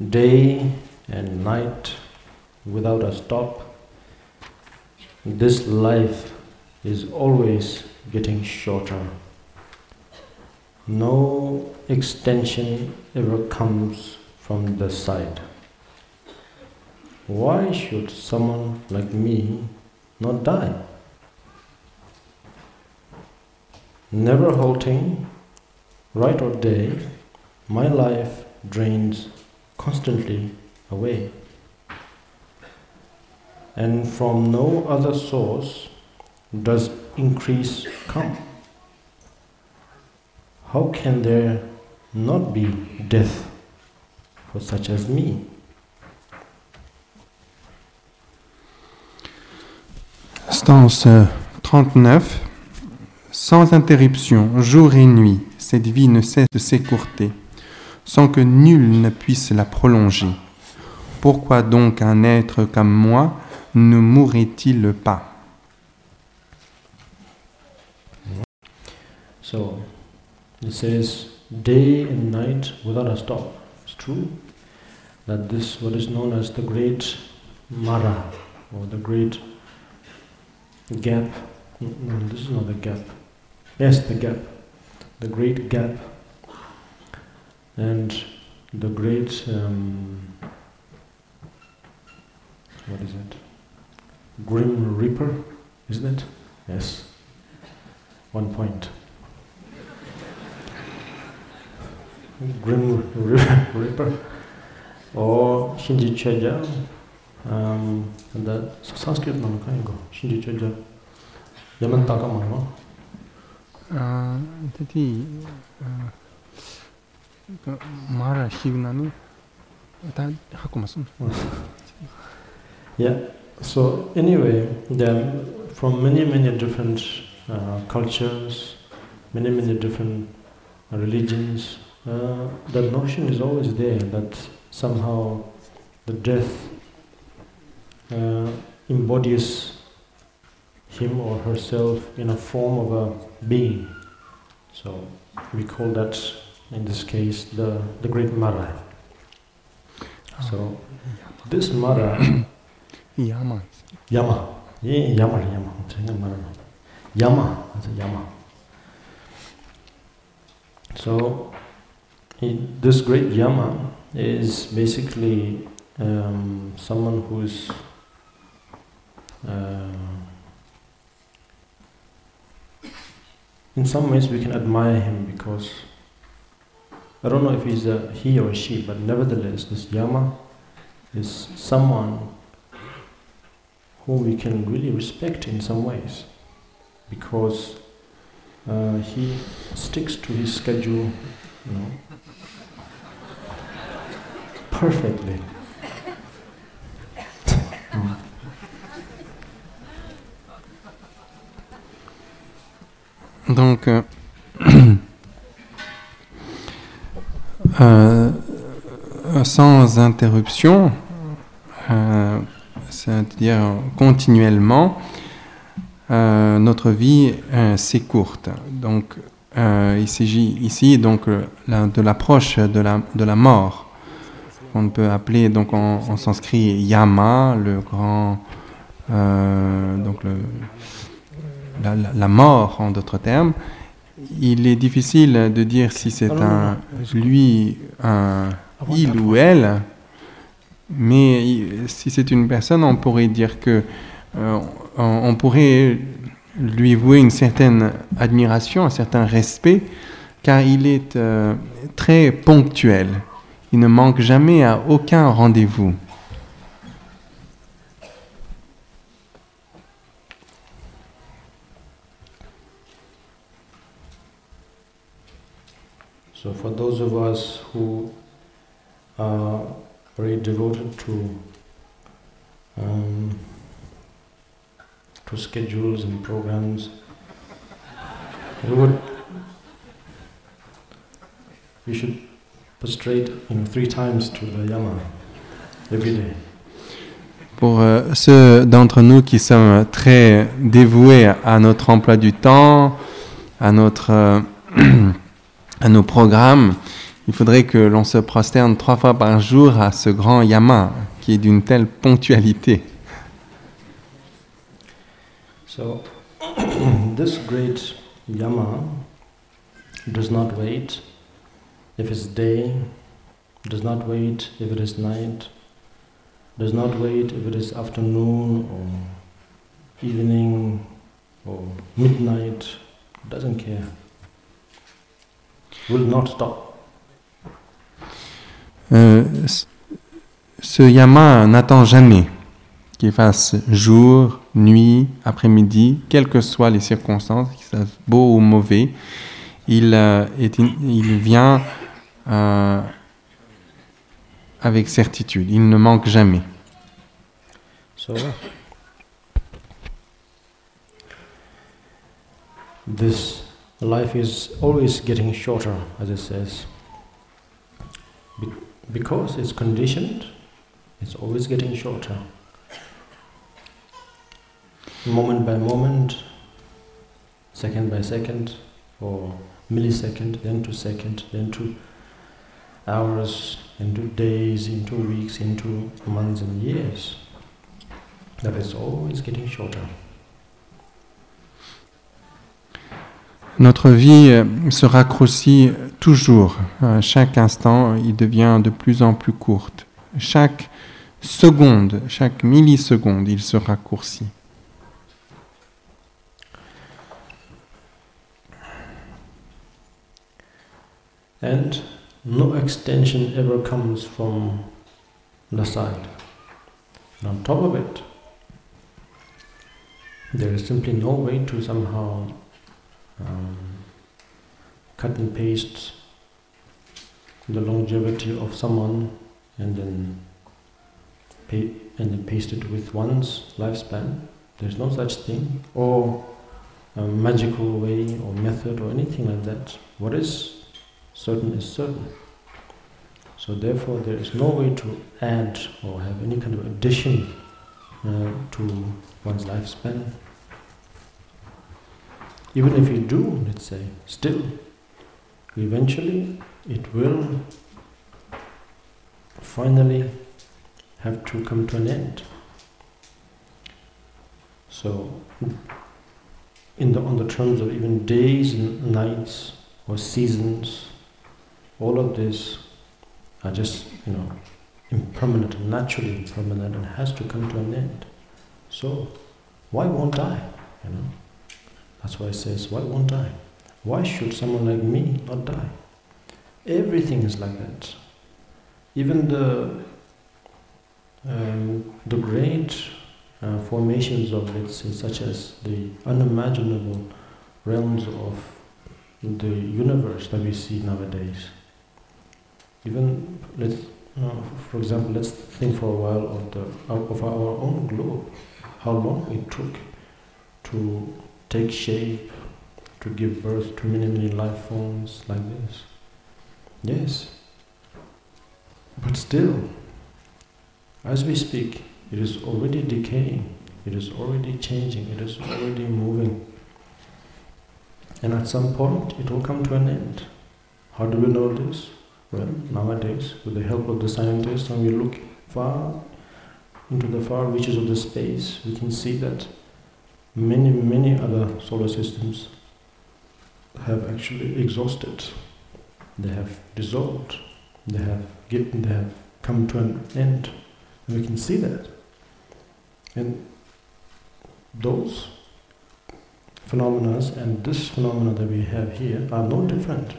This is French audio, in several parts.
day and night without a stop. This life is always getting shorter. No extension ever comes from the side. Why should someone like me not die? Never halting, night or day, my life drains constantly away. And from no other source does increase come. How can there not be death for such as me? Stance 39. Sans interruption, jour et nuit, cette vie ne cesse de s'écourter, sans que nul ne puisse la prolonger. Pourquoi donc un être comme moi ne mourrait-il pas? So, it says day and night without a stop. It's true that this, what is known as the great Mara, or the great gap. No, this is not the gap. Yes, the gap. The great gap. And the great, what is it? Grim Reaper, isn't it? Yes. 1 point. Grim Reaper. Or Shinji Cheja. The Sanskrit name is Shinji Cheja. Yaman Taka Mama. Mara Shivnani. Yeah. So anyway, from many different cultures, many different religions, the notion is always there that somehow the death embodies him or herself in a form of a being. So we call that, in this case, the great Mara. So this Mara, Yama. Yama, that's a Yama. So this great Yama is basically someone who is in some ways we can admire him, because I don't know if he's a he or a she, but nevertheless this Yama is someone whom we can really respect in some ways, because he sticks to his schedule, perfectly. Donc, sans interruption, c'est-à-dire continuellement, notre vie s'écourte. Donc, il s'agit ici donc de l'approche de la mort. On peut appeler donc en sanskrit Yama, le grand, donc la mort en d'autres termes. Il est difficile de dire si c'est lui, il ou elle, mais si c'est une personne, on pourrait dire que on pourrait lui vouer une certaine admiration, un certain respect, car il est très ponctuel. Il ne manque jamais à aucun rendez-vous. So for those of us who are very devoted to schedules and programs, we should prostrate 3 times to the Yama every day. Pour ceux d'entre nous qui sommes très dévoués à notre emploi du temps, à nos programmes, Il faudrait que l'on se prosterne 3 fois par jour à ce grand yama qui est d'une telle ponctualité. So, this great yama does not wait if it's day, does not wait if it is night, does not wait if it is afternoon or evening or midnight, doesn't care, will not stop. Ce yama n'attend jamais qu'il fasse jour, nuit, après-midi, quelles que soient les circonstances, qu'il fasse beau ou mauvais. Il vient avec certitude, il ne manque jamais. So, this life is always getting shorter, as it says. Because it's conditioned, it's always getting shorter. Moment by moment, second by second, or millisecond, then to second, then to hours, into days, into weeks, into months and years. That is always getting shorter. Notre vie se raccourcit toujours. Chaque instant, il devient de plus en plus courte. Chaque seconde, chaque milliseconde, il se raccourcit. And no extension ever comes from the side. And on top of it, there is simply no way to somehow cut and paste the longevity of someone and then paste it with one's lifespan. There's no such thing, or a magical way or method or anything like that. What is certain is certain. So therefore there is no way to add or have any kind of addition to one's lifespan. Even if you do, let's say, still, eventually it will finally have to come to an end. So, on the terms of even days and nights or seasons, all of this are just, impermanent, naturally impermanent, and has to come to an end. So, why won't I? That's why it says, why won't I? Why should someone like me not die? Everything is like that. Even the great formations of, let's say, such as the unimaginable realms of the universe that we see nowadays. Even, for example, let's think for a while of our own globe, how long it took to take shape, to give birth to many, many life forms like this. Yes, but still, as we speak, it is already decaying, it is already changing, it is already moving. And at some point, it will come to an end. How do we know this? Well, nowadays, with the help of the scientists, when we look far into the far reaches of the space, we can see that many, many other solar systems have actually exhausted. They have dissolved. They have come to an end. And we can see that. And those phenomena and this phenomena that we have here are no different.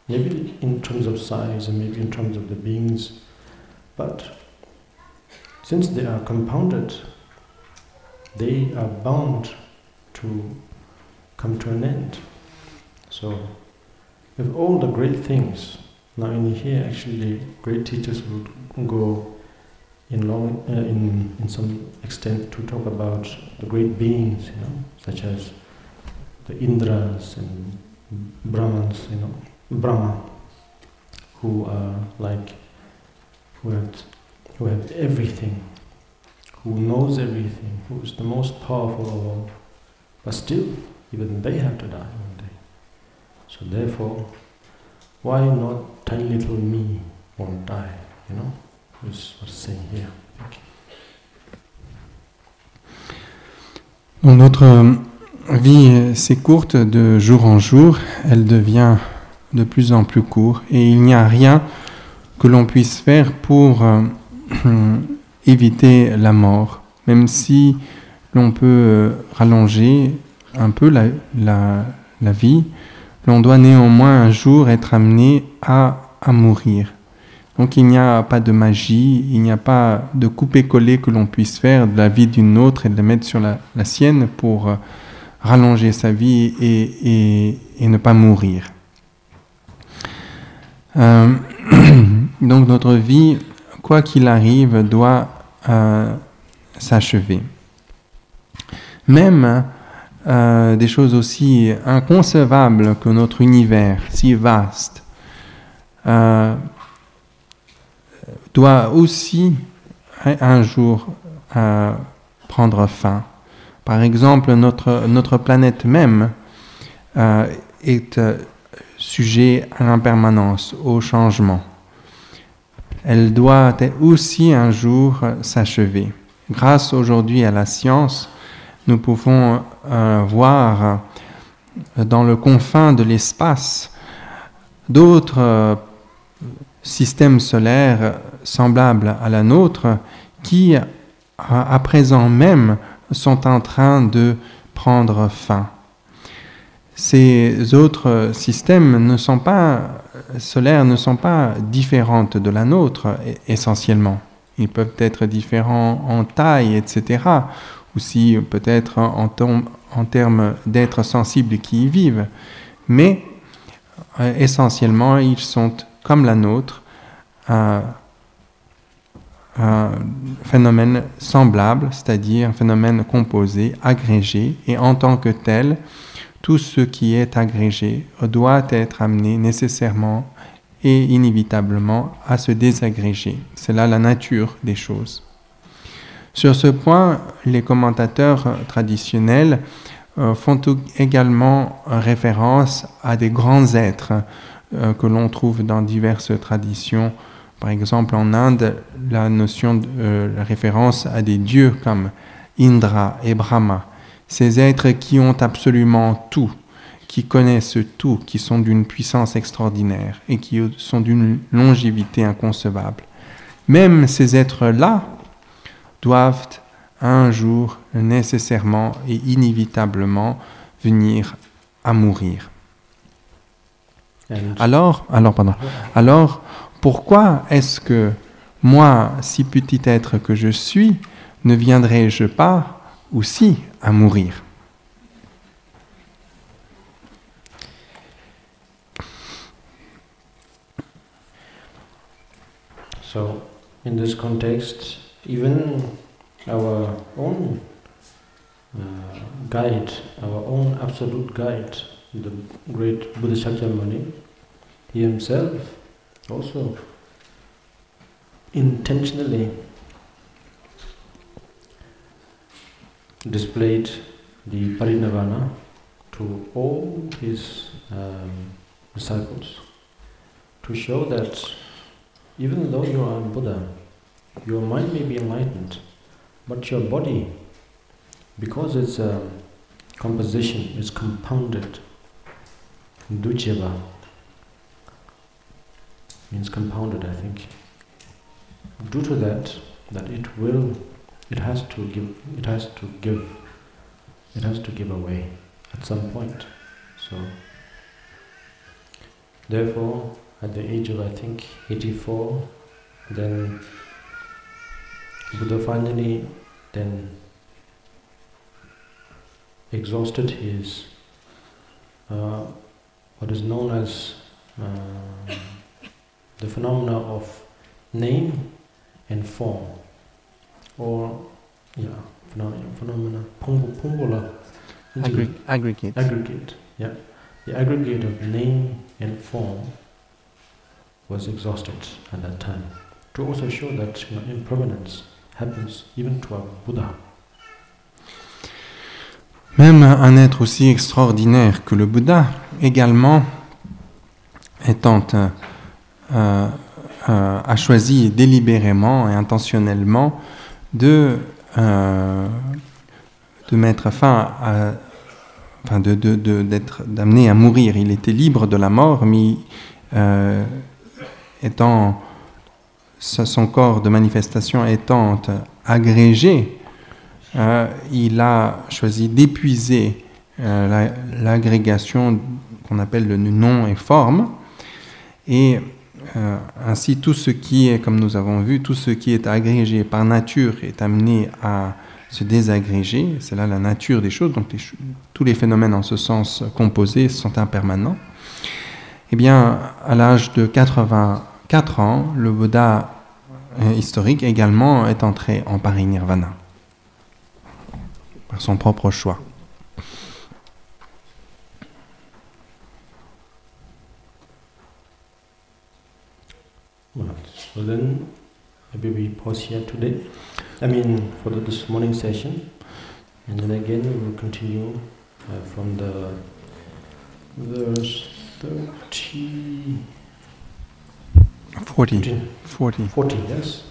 Maybe in terms of size and maybe in terms of the beings, but since they are compounded, they are bound to come to an end. So, if all the great things, now in here actually great teachers would go in some extent to talk about the great beings, such as the Indras and Brahmans, Brahma, who are who have everything, who knows everything, who is the most powerful of all. But still, even they have to die one day. So therefore, why not tiny little me won't die, you know? That's what's saying here. Donc notre vie, c'est courte de jour en jour, elle devient de plus en plus courte et il n'y a rien que l'on puisse faire pour éviter la mort, même si l'on peut rallonger un peu la vie, l'on doit néanmoins un jour être amené à mourir. Donc il n'y a pas de magie, il n'y a pas de couper-coller que l'on puisse faire de la vie d'une autre et de la mettre sur la sienne pour rallonger sa vie et ne pas mourir. Donc notre vie, quoi qu'il arrive, doit s'achever. Même des choses aussi inconcevables que notre univers, si vaste, doit aussi un jour prendre fin. Par exemple, notre planète même est sujet à l'impermanence, au changement. Elle doit aussi un jour s'achever. Grâce aujourd'hui à la science, nous pouvons voir dans le confin de l'espace d'autres systèmes solaires semblables à la nôtre qui, à présent même, sont en train de prendre fin. Ces autres systèmes solaires ne sont pas différents de la nôtre essentiellement. Ils peuvent être différents en taille, etc. Aussi peut-être en termes d'êtres sensibles qui y vivent. Mais essentiellement, ils sont comme la nôtre, un phénomène semblable, c'est-à-dire un phénomène composé, agrégé, et en tant que tel, tout ce qui est agrégé doit être amené nécessairement et inévitablement à se désagréger. C'est là la nature des choses. Sur ce point, les commentateurs traditionnels font également référence à des grands êtres que l'on trouve dans diverses traditions. Par exemple, en Inde, la référence à des dieux comme Indra et Brahma. Ces êtres qui ont absolument tout, qui connaissent tout, qui sont d'une puissance extraordinaire et qui sont d'une longévité inconcevable. Même ces êtres-là doivent un jour nécessairement et inévitablement venir à mourir. Alors, pourquoi est-ce que moi, si petit être que je suis, ne viendrais-je pas aussi à mourir? So, in this context, even our own guide, our own absolute guide, the great Bodhisattva Muni, he himself also intentionally displayed the parinirvana to all his disciples to show that even though you are Buddha, your mind may be enlightened, but your body, because its composition is compounded, ducheva means compounded, I think. Due to that it has to give away at some point. So, therefore, at the age of, I think, 84, then Buddha finally then exhausted his what is known as the phenomena of name and form, or phenomena pumbola aggregate. Yeah, the aggregate of name and form was exhausted at that time, to also show that impermanence happens even to a Buddha. Même un être aussi extraordinaire que le Bouddha, également étant a choisi délibérément et intentionnellement de mettre fin à, d'être amené à mourir. Il était libre de la mort, mais étant son corps de manifestation étant agrégé, il a choisi d'épuiser l'agrégation qu'on appelle le nom et forme, et ainsi tout ce qui est, comme nous avons vu, tout ce qui est agrégé par nature est amené à se désagréger. C'est là la nature des choses, donc tous les phénomènes en ce sens composés sont impermanents. Eh bien, à l'âge de 84 ans, le Bouddha historique également est entré en parinirvana par son propre choix. So then, maybe we pause here today. I mean, for this morning session, and then again we will continue from the verse 40, yes.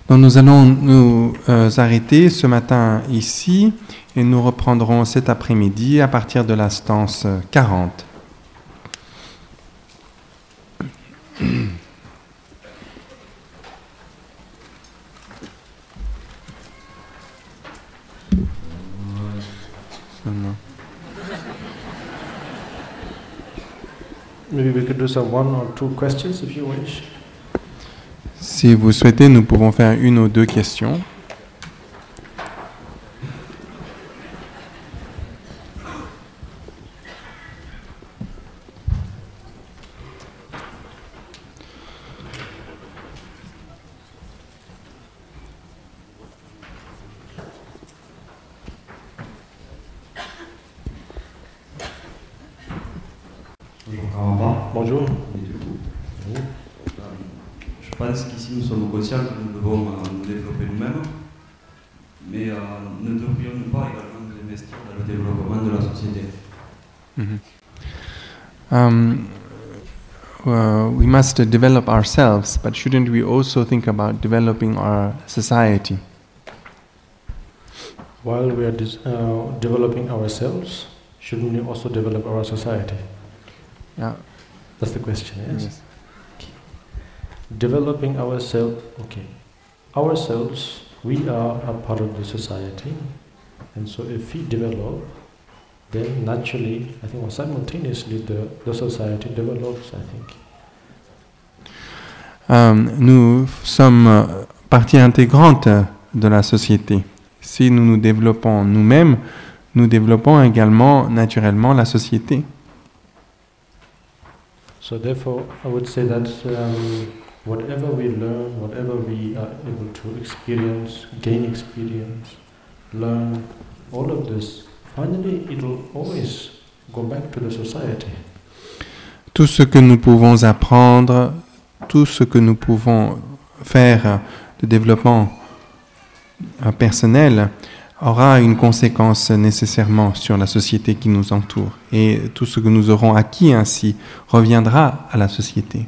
Donc nous allons nous arrêter ce matin ici et nous reprendrons cet après-midi à partir de la stance 40. Maybe we could do some 1 or 2 questions if you wish. Si vous souhaitez, nous pouvons faire 1 ou 2 questions. Bonjour Karmapa. Bonjour. Je pense qu'ici nous sommes conscients que nous devons nous développer nous-mêmes, mais ne devrions-nous pas également nous investir dans le développement de la société? We must develop ourselves, but shouldn't we also think about developing our society? While we are developing ourselves, shouldn't we also develop our society? Yeah. That's the question, yes? Yes. Okay. Developing ourselves, okay. Ourselves, we are a part of the society, and so if we develop, then naturally, I think, or simultaneously, the society develops, I think. Nous sommes partie intégrante de la société. Si nous nous développons nous-mêmes, nous développons également naturellement la société. So therefore, I would say that whatever we learn, whatever we are able to experience, gain experience, learn, all of this, finally it will always go back to the society. Tout ce que nous pouvons apprendre, tout ce que nous pouvons faire de développement personnel aura une conséquence nécessairement sur la société qui nous entoure. Et tout ce que nous aurons acquis ainsi reviendra à la société.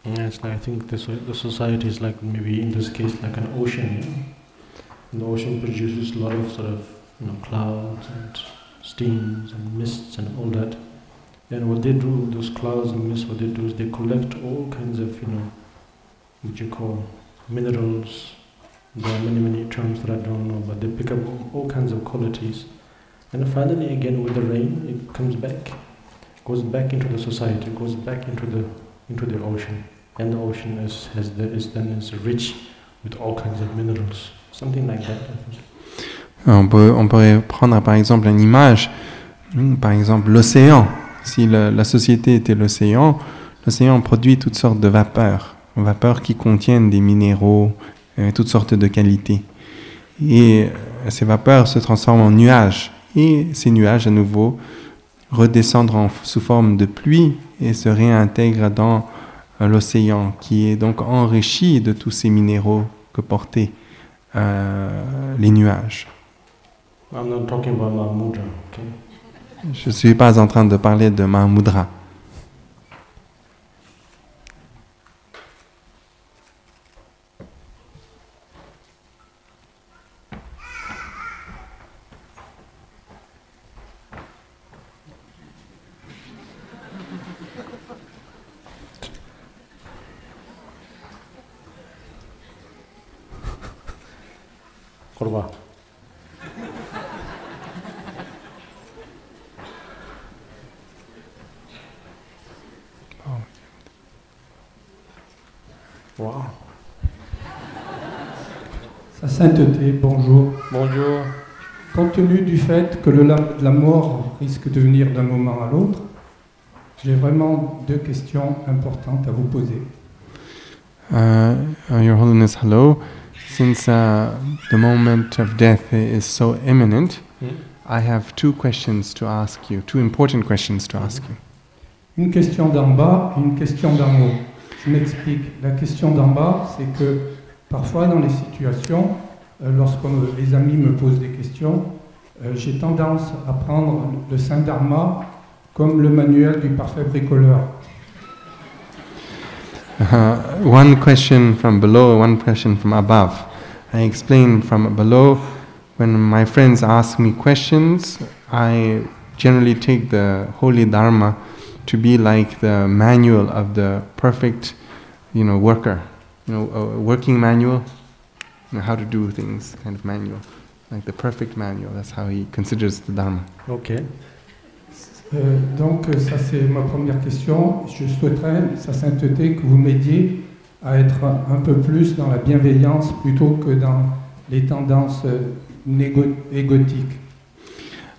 Yes, I think the society is like, maybe in this case, like an ocean. Yeah? The ocean produces a lot of sort of clouds and steams and mists and all that. And what they do, those clouds and mists, what they do is they collect all kinds of, what you call minerals. There are many terms that I don't know, but they pick up all kinds of qualities. And finally, again, with the rain, it comes back, goes back into the society, goes back into the ocean. And the ocean is rich with all kinds of minerals. Something like that, I think. On pourrait prendre par exemple une image, par exemple l'océan. Si la société était l'océan produit toutes sortes de vapeurs qui contiennent des minéraux, toutes sortes de qualités. Et ces vapeurs se transforment en nuages. Et ces nuages, à nouveau, redescendent sous forme de pluie et se réintègrent dans l'océan, qui est donc enrichi de tous ces minéraux que portaient les nuages. I'm not talking about my mudra, okay? Je ne suis pas en train de parler de Mahamudra. Korba. Wow. Sa sainteté, bonjour. Bonjour. Compte tenu du fait que la mort risque de venir d'un moment à l'autre, j'ai vraiment 2 questions importantes à vous poser. Your Holiness, hello. Since the moment of death is so imminent, I have 2 questions to ask you, 2 important questions to ask you. Une question d'en bas et une question d'en haut. Je m'explique. La question d'en bas, c'est que parfois dans les situations, lorsque les amis me posent des questions, j'ai tendance à prendre le Saint Dharma comme le manuel du parfait bricoleur. One question from below, one question from above. I explain from below, when my friends ask me questions, I generally take the Holy Dharma to be like the manual of the perfect, worker. A working manual, how to do things, kind of manual. Like the perfect manual, that's how he considers the Dharma. Okay. Donc ça c'est ma première question. Je souhaiterais, Sa Sainteté, que vous m'aidiez à être un peu plus dans la bienveillance plutôt que dans les tendances égotiques.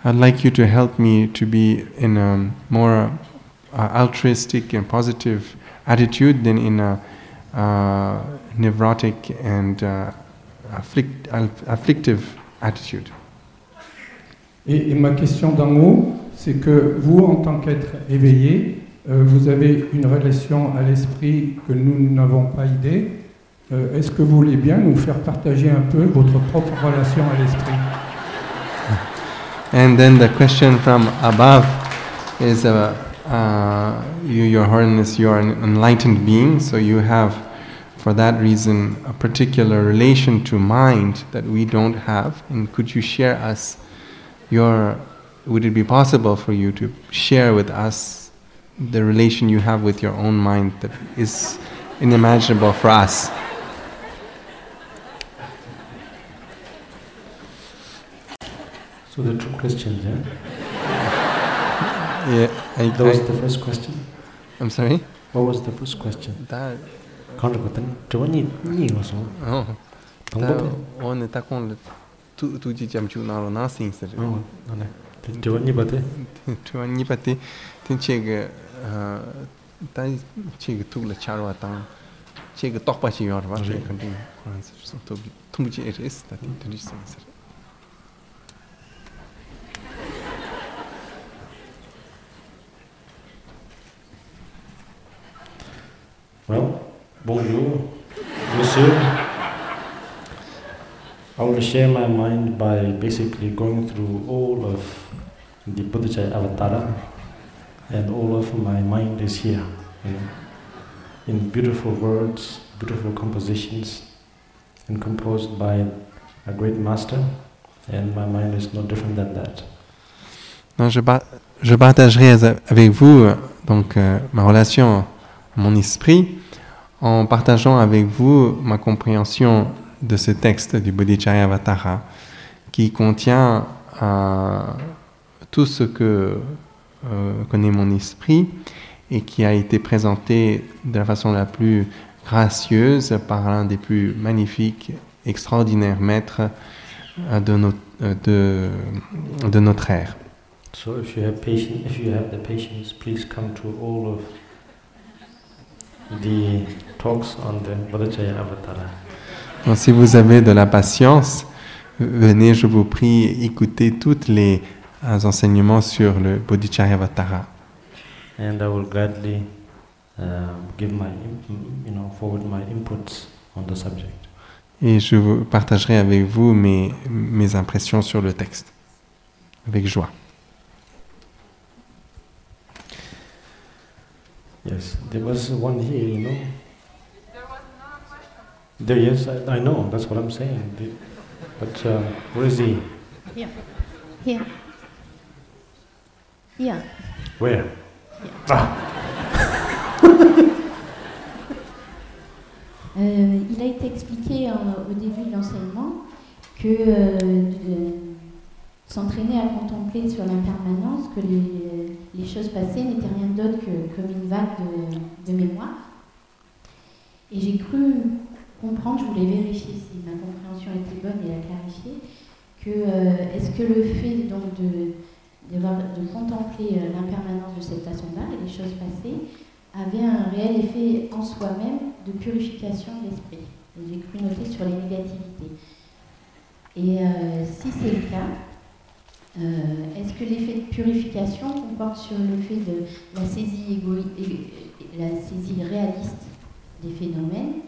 I'd like you to help me to be in a more altruistic and positive attitude than in a neurotic and afflictive attitude. Et ma question d'en haut, c'est que vous, en tant qu'être éveillé, vous avez une relation à l'esprit que nous n'avons pas idée. Est-ce que vous voulez bien nous faire partager un peu votre propre relation à l'esprit? And then the question from above is, Your Holiness, you are an enlightened being, so you have, for that reason, a particular relation to mind that we don't have. And could you share us would it be possible for you to share with us the relation you have with your own mind that is unimaginable for us? So the 2 questions, yeah? Yeah. That was the first question. I'm sorry? What was the first question? That. Oh. Well, bonjour, monsieur. I will share my mind by basically going through all of the Bodhicaryavatara, and all of my mind is here, in beautiful words, beautiful compositions, and composed by a great master, and my mind is no different than that. Je partagerai avec vous ma relation à mon esprit en partageant avec vous ma compréhension de ce texte du Bodhicaryavatara qui contient tout ce que connaît mon esprit et qui a été présenté de la façon la plus gracieuse par l'un des plus magnifiques, extraordinaires maîtres de notre ère. So if you have the patience, please come to all of the talks on the Bodhicaryavatara. Donc, si vous avez de la patience, venez, je vous prie, écouter tous les enseignements sur le Bodhicaryavatara. And I will gladly forward my inputs on the subject. Et je vous partagerai avec vous mes impressions sur le texte, avec joie. Yes, there was one here, you know. There was another question. There, yes, I know, that's what I'm saying. But where is he? Here. Here. Here. Where? Here. Ah. Il a été expliqué au début de l'enseignement que s'entraîner à contempler sur l'impermanence, que les choses passées n'étaient rien d'autre que comme une vague de mémoire. Et j'ai cru comprendre, je voulais vérifier si ma compréhension était bonne et la clarifier, que est-ce que le fait donc de contempler l'impermanence de cette façon-là et les choses passées avait un réel effet en soi-même de purification de l'esprit. Et j'ai cru noter sur les négativités. Et si c'est le cas, est-ce que l'effet de purification comporte sur le fait de la saisie la saisie réaliste des phénomènes,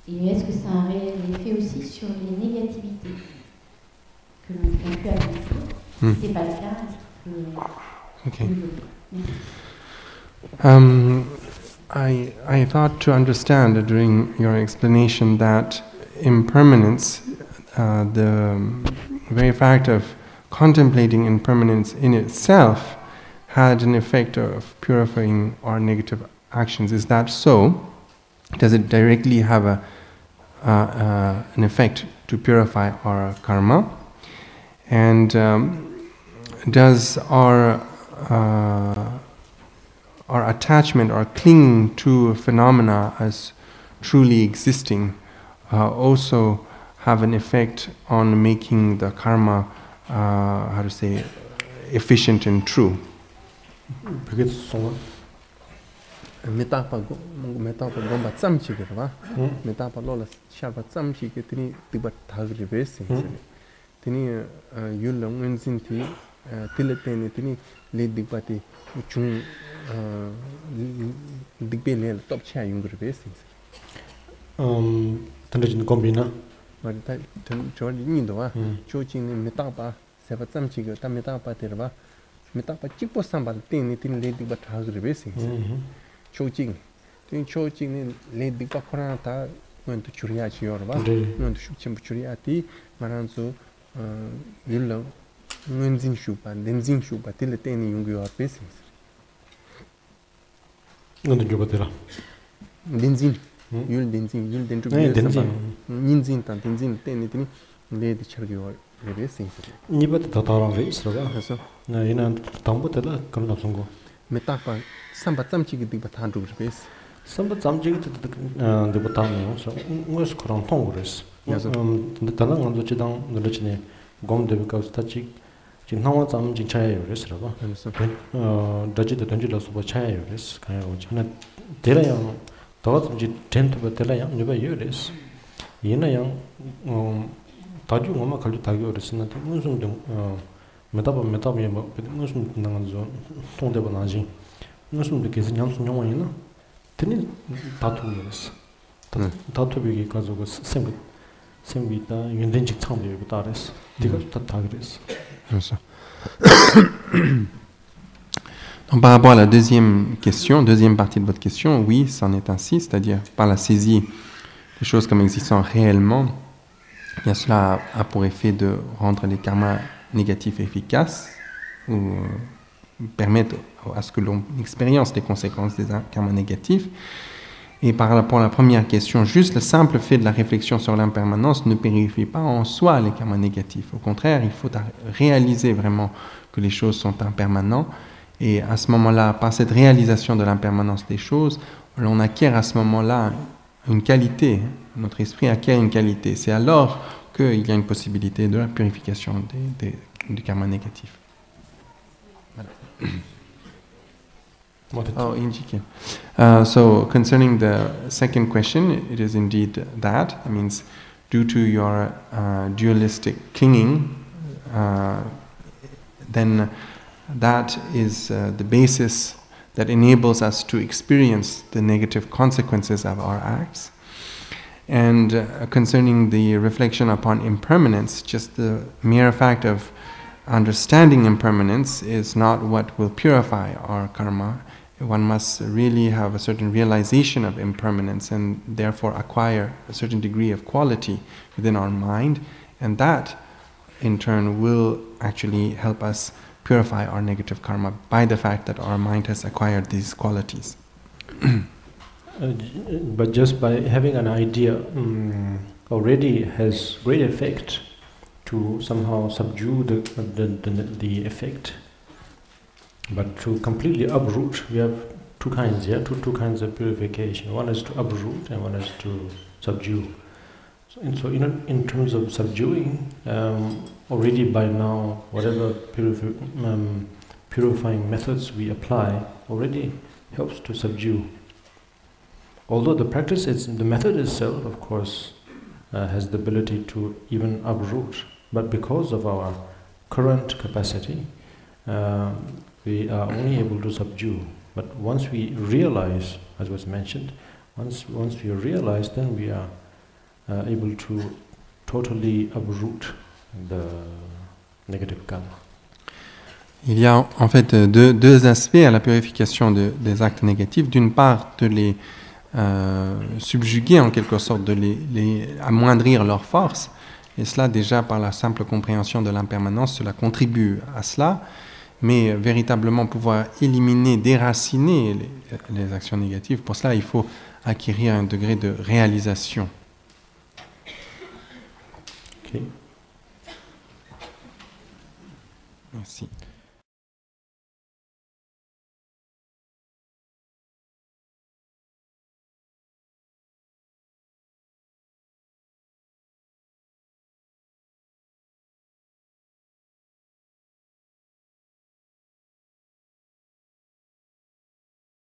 et est-ce que ça a un réel effet aussi sur les négativités que l'on a pu accomplir? Si ce n'est pas le cas, est-ce que... Okay. Merci. I thought to understand during your explanation that impermanence, the very fact of contemplating impermanence in itself had an effect of purifying our negative actions. Is that so? Does it directly have an effect to purify our karma? And does our attachment or clinging to phenomena as truly existing also have an effect on making the karma, how to say, efficient and true? Metapa gomba tsamchi gerwa metapa lola sharpa tsamchi ke tini tibat thagri besi tini yulong enzinti tileteni tini le dipati chung dipele top cha yungri besi Tandajin kombina mari ta chori ni do wa chojin ni metapa seba tsamchi ge ta metapa terwa metapa chipo sambal tini le dibat thagri besi Chojing. Then Chojing led the Bakorata went to Churiachi or went to Churiati, Maranzo, Yulo, Nenzin Shup and Denzin Shup, but till the 10 young your pieces. Non di Giubatera. Denzin, Yul Denzin, Yul Denzin, Ninzin, Tantenzin, 10 led the Churio racing. Nibat Tataran race, in a Tambutella, Kanasongo. Metapa, some but some chicken big batan to space. Some but some jig to the Botano, so was Corantonguris. The Talang on the Chidang, the Lichine, Gom de Vicos Tachik, Jinhawa, some Jinchayris, Dajit the Dungeons of Chayris, kind of China, Telayang, thought tend to Telayang, never years. Yenayang, Taju Mama Kalutagoris, nothing Muslim. Metapa Muslim Nanzo, Tonde Bonaji. Muslim because Yamsuna, Tini Tatu years. Tatu because of same with Yundinjik Town with Aris. Because Tatagris. Donc, par rapport à la deuxième question, deuxième partie de votre question, oui, c'en est ainsi, c'est-à-dire par la saisie des choses comme existant réellement, bien cela a pour effet de rendre les karmas négatifs efficaces ou permettre à ce que l'on expérience les conséquences des karmas négatifs. Et par rapport à la première question, juste le simple fait de la réflexion sur l'impermanence ne purifie pas en soi les karmas négatifs. Au contraire, il faut réaliser vraiment que les choses sont impermanentes. Et à ce moment-là, par cette réalisation de l'impermanence des choses, on acquiert à ce moment-là une qualité. Notre esprit acquiert une qualité. C'est alors qu'il y a une possibilité de la purification du karma négatif. Voilà. Oh, indiqué. So, concerning the second question, it is indeed that. It means, due to your dualistic clinging, then that is the basis that enables us to experience the negative consequences of our acts. And concerning the reflection upon impermanence, just the mere fact of understanding impermanence is not what will purify our karma. one must really have a certain realization of impermanence and therefore acquire a certain degree of quality within our mind, and that in turn will actually help us purify our negative karma by the fact that our mind has acquired these qualities. But just by having an idea already has great effect to somehow subdue the effect. But to completely uproot, we have two kinds, two kinds of purification. One is to uproot and one is to subdue. So in terms of subduing, already by now, whatever purifying methods we apply already helps to subdue. Although the practice, the method itself, of course, has the ability to even uproot. But because of our current capacity, we are only able to subdue. But once we realize, as was mentioned, once we realize, then we are able to totally uproot the negative karma. Il y a en fait deux aspects à la purification des actes négatifs. D'une part, de les subjuguer en quelque sorte, de les amoindrir leur force. Et cela déjà par la simple compréhension de l'impermanence, cela contribue à cela. Mais véritablement pouvoir éliminer, déraciner les actions négatives, pour cela il faut acquérir un degré de réalisation. Okay. Merci.